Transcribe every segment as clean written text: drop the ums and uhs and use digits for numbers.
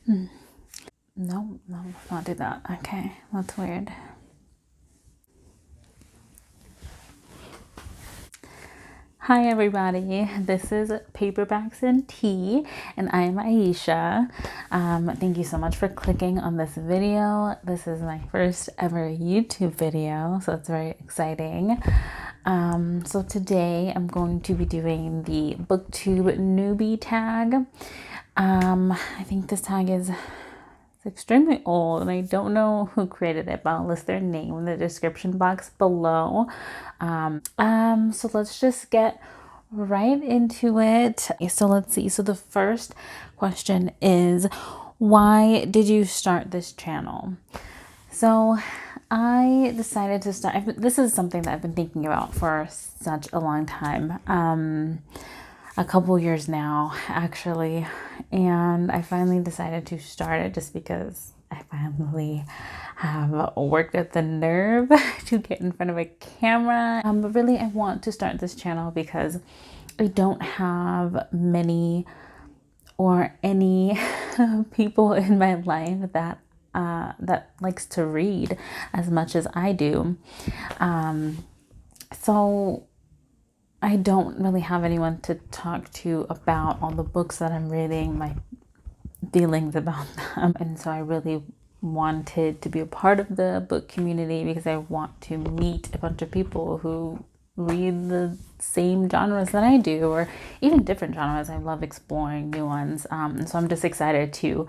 No, let's not do that. Okay, that's weird. Hi everybody, this is Paperbacks and Tea, and I am Ayesha. Thank you so much for clicking on this video. This is my first ever YouTube video, so it's very exciting. So today I'm going to be doing the BookTube Newbie Tag. I think this tag is extremely old and I don't know who created it, but I'll list their name in the description box below. So let's just get right into it. So let's see. So the first question is, why did you start this channel? So I decided to start, this is something that I've been thinking about for such a long time. A couple years now, actually, and I finally decided to start it just because I finally have worked at the nerve to get in front of a camera. But really, I want to start this channel because I don't have many or any people in my life that likes to read as much as I do. So I don't really have anyone to talk to about all the books that I'm reading, my feelings about them. And so I really wanted to be a part of the book community because I want to meet a bunch of people who read the same genres that I do, or even different genres. I love exploring new ones. So I'm just excited to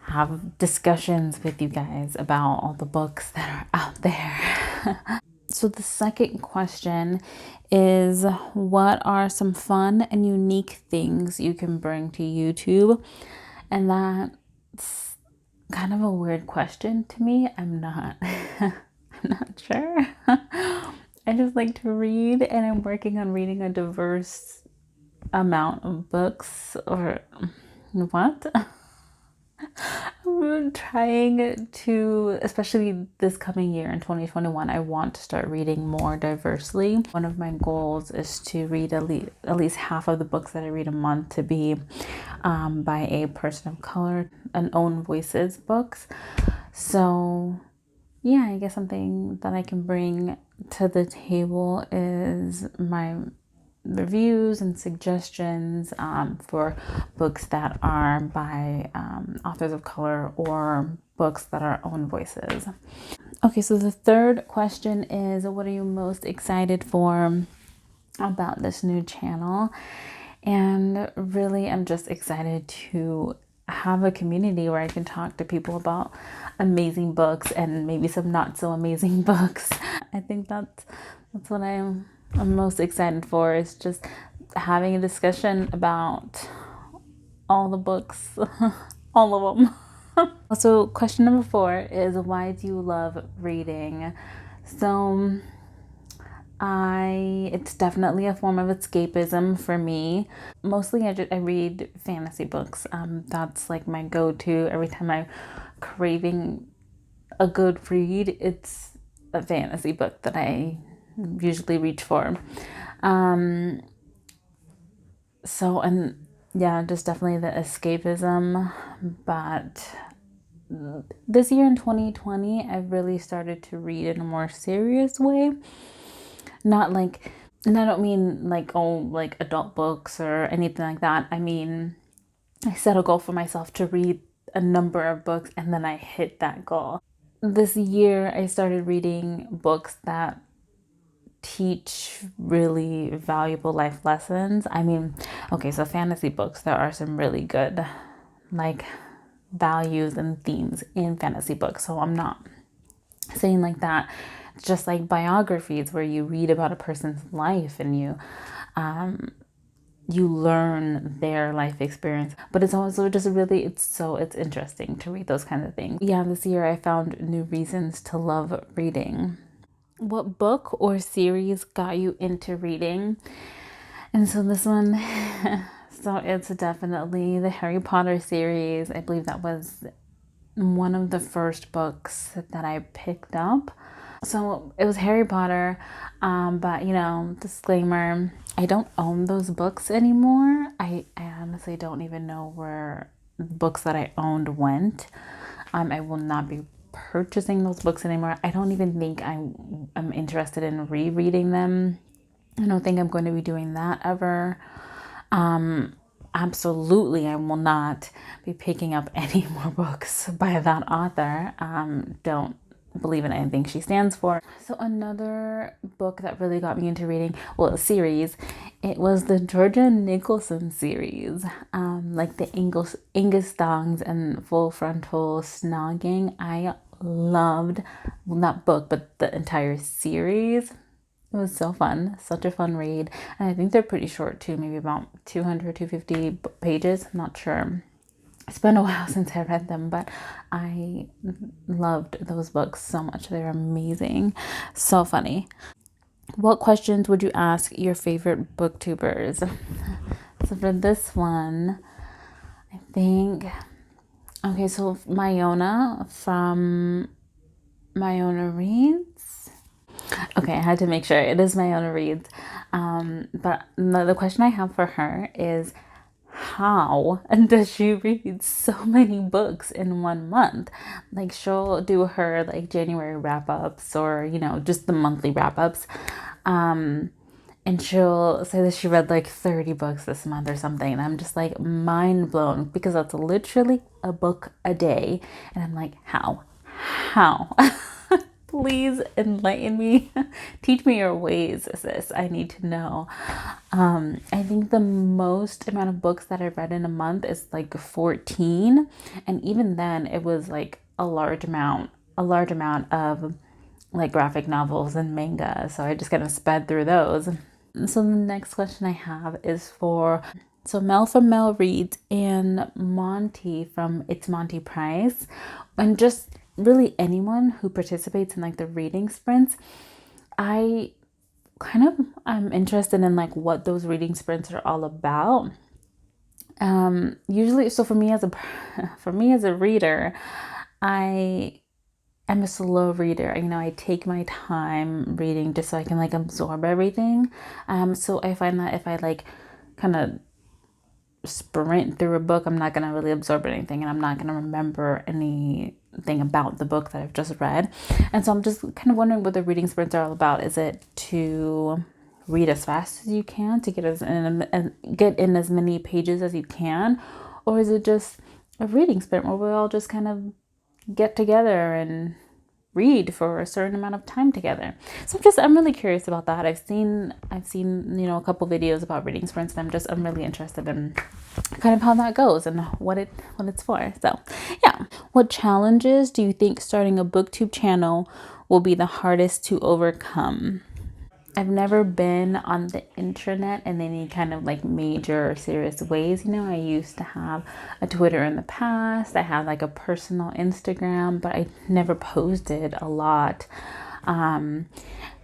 have discussions with you guys about all the books that are out there. So the second question is, what are some fun and unique things you can bring to YouTube? And that's kind of a weird question to me. I'm not sure. I just like to read, and I'm working on reading a diverse amount of books, or what? I'm trying to, especially this coming year in 2021, I want to start reading more diversely. One of my goals is to read at least half of the books that I read a month to be by a person of color and own voices books. So yeah, I guess something that I can bring to the table is my reviews and suggestions for books that are by authors of color or books that are own voices. Okay, so the third question is, what are you most excited for about this new channel? And really, I'm just excited to have a community where I can talk to people about amazing books and maybe some not so amazing books. I think that's what I'm most excited for, is just having a discussion about all the books, all of them. So question number 4 is, why do you love reading? So it's definitely a form of escapism for me. Mostly I read fantasy books. That's like my go-to. Every time I'm craving a good read, it's a fantasy book that I usually reach for. So, and yeah, just definitely the escapism. But this year in 2020, I've really started to read in a more serious way. Not like, and I don't mean like, oh, like adult books or anything like that. I mean, I set a goal for myself to read a number of books, and then I hit that goal. This year, I started reading books that teach really valuable life lessons. I mean, okay, so fantasy books, there are some really good like values and themes in fantasy books. So I'm not saying like that. It's just like biographies where you read about a person's life and you learn their life experience, but it's also just really, it's interesting to read those kinds of things. Yeah, this year I found new reasons to love reading. What book or series got you into reading? And so this one, so it's definitely the Harry Potter series. I believe that was one of the first books that I picked up. So it was Harry Potter, but you know, disclaimer, I don't own those books anymore. I honestly don't even know where books that I owned went. I will not be purchasing those books anymore. I don't even think I'm interested in rereading them. I don't think I'm going to be doing that ever. Absolutely, I will not be picking up any more books by that author. Don't believe in anything she stands for. So another book that really got me into reading, well, a series, it was the Georgia Nicholson series, like the Angus Thongs and Full Frontal Snogging. I loved, well, not book, but the entire series. It was so fun, such a fun read. And I think they're pretty short too, maybe about 200, 250 pages. I'm not sure. It's been a while since I read them, but I loved those books so much. They're amazing. So funny. What questions would you ask your favorite booktubers? So for this one, I think, okay, so Mayona from Mayona Reads. Okay, I had to make sure it is Mayona Reads. But the question I have for her is, how does she read so many books in 1 month? Like, she'll do her like January wrap-ups, or just the monthly wrap-ups, and she'll say that she read like 30 books this month or something, and I'm just like mind blown, because that's literally a book a day. And I'm like, how please enlighten me. Teach me your ways, sis. I need to know. I think the most amount of books that I read in a month is like 14. And even then it was like a large amount of like graphic novels and manga. So I just kind of sped through those. So the next question I have is for Mel from Mel Reads and Monty from It's Monty Price, and just really anyone who participates in like the reading sprints. I'm interested in like what those reading sprints are all about. Usually, so for me as a reader, I am a slow reader. I take my time reading just so I can like absorb everything. So I find that if I like kind of sprint through a book, I'm not going to really absorb anything, and I'm not going to remember anything about the book that I've just read. And so I'm just kind of wondering what the reading sprints are all about. Is it to read as fast as you can to get in as many pages as you can, or is it just a reading sprint where we all just kind of get together and read for a certain amount of time together? So I'm really curious about that. I've seen a couple videos about reading sprints, and I'm really interested in kind of how that goes and what it's for. So yeah, what challenges do you think starting a BookTube channel will be the hardest to overcome? I've never been on the internet in any kind of like major or serious ways. I used to have a Twitter in the past. I had like a personal Instagram, but I never posted a lot.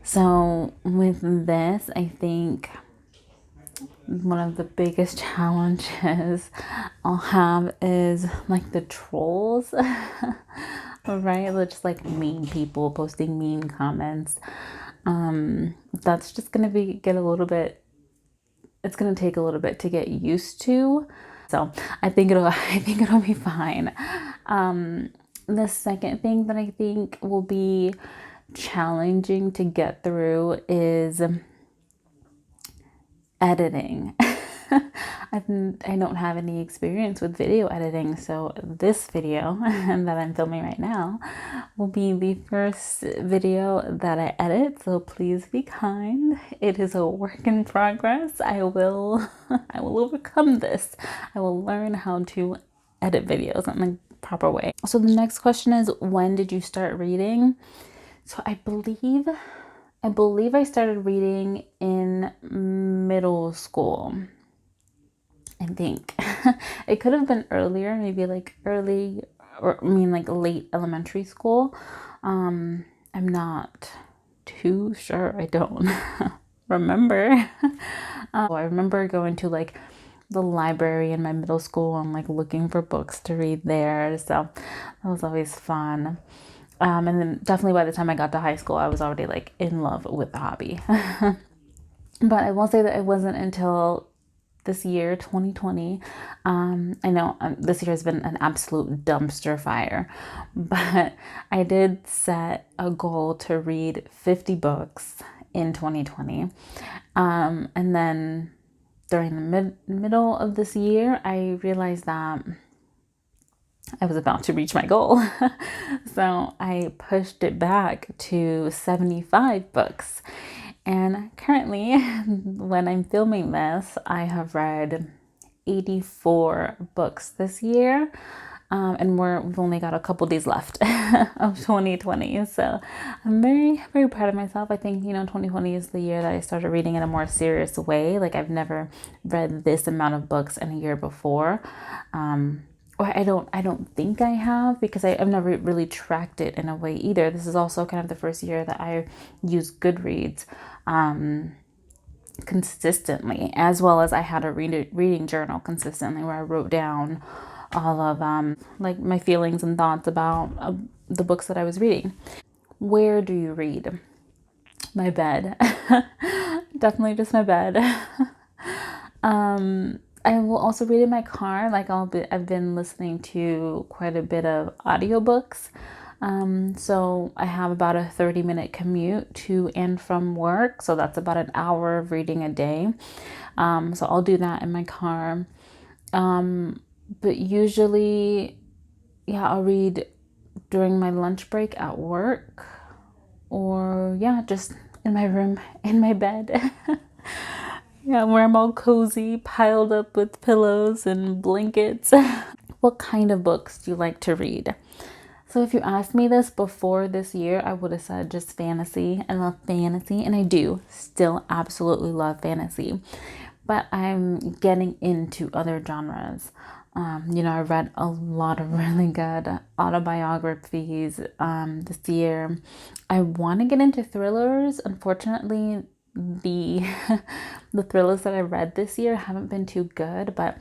So with this, I think one of the biggest challenges I'll have is like the trolls, right? They're just like mean people posting mean comments. That's just gonna get a little bit, it's gonna take a little bit to get used to. So I think it'll be fine. The second thing that I think will be challenging to get through is editing. I don't have any experience with video editing, so this video that I'm filming right now will be the first video that I edit, so please be kind. It is a work in progress. I will overcome this. I will learn how to edit videos in the proper way. So the next question is, when did you start reading? So I believe I started reading in middle school. I think it could have been earlier, maybe like late elementary school. I'm not too sure. I don't remember. I remember going to like the library in my middle school and like looking for books to read there. So that was always fun. And then definitely by the time I got to high school, I was already like in love with the hobby. But I will say that it wasn't until this year, 2020. I know this year has been an absolute dumpster fire, but I did set a goal to read 50 books in 2020. And then during the middle of this year, I realized that I was about to reach my goal. So I pushed it back to 75 books. And currently, when I'm filming this, I have read 84 books this year. And we've only got a couple days left of 2020. So I'm very, very proud of myself. I think, 2020 is the year that I started reading in a more serious way. Like, I've never read this amount of books in a year before. Or I don't think I have, because I've never really tracked it in a way either. This is also kind of the first year that I use Goodreads consistently, as well as I had a reading journal consistently where I wrote down all of like my feelings and thoughts about the books that I was reading. Where do you read? My bed. Definitely just my bed. I will also read in my car. Like I've been listening to quite a bit of audiobooks. So I have about a 30-minute commute to and from work. So that's about an hour of reading a day. So I'll do that in my car. But usually, I'll read during my lunch break at work, or just in my room, in my bed. Where I'm all cozy, piled up with pillows and blankets. What kind of books do you like to read? So if you asked me this before this year, I would have said just fantasy. I love fantasy, and I do still absolutely love fantasy. But I'm getting into other genres. I read a lot of really good autobiographies this year. I want to get into thrillers. Unfortunately, the the thrillers that I read this year haven't been too good, but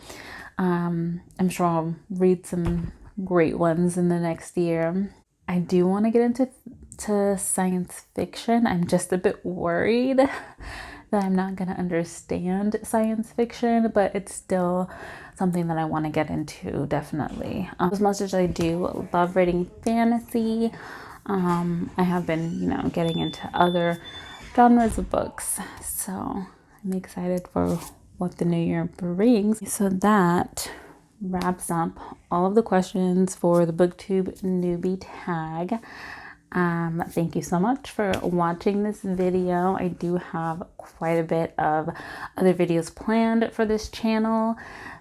I'm sure I'll read some great ones in the next year. I do want to get into science fiction. I'm just a bit worried that I'm not going to understand science fiction, but it's still something that I want to get into, definitely. As much as I do love reading fantasy, I have been, getting into other genres of books. So I'm excited for what the new year brings. So that wraps up all of the questions for the BookTube Newbie Tag. Thank you so much for watching this video. I do have quite a bit of other videos planned for this channel.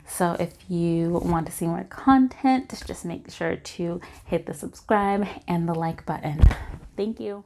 So if you want to see more content, just make sure to hit the subscribe and the like button. Thank you.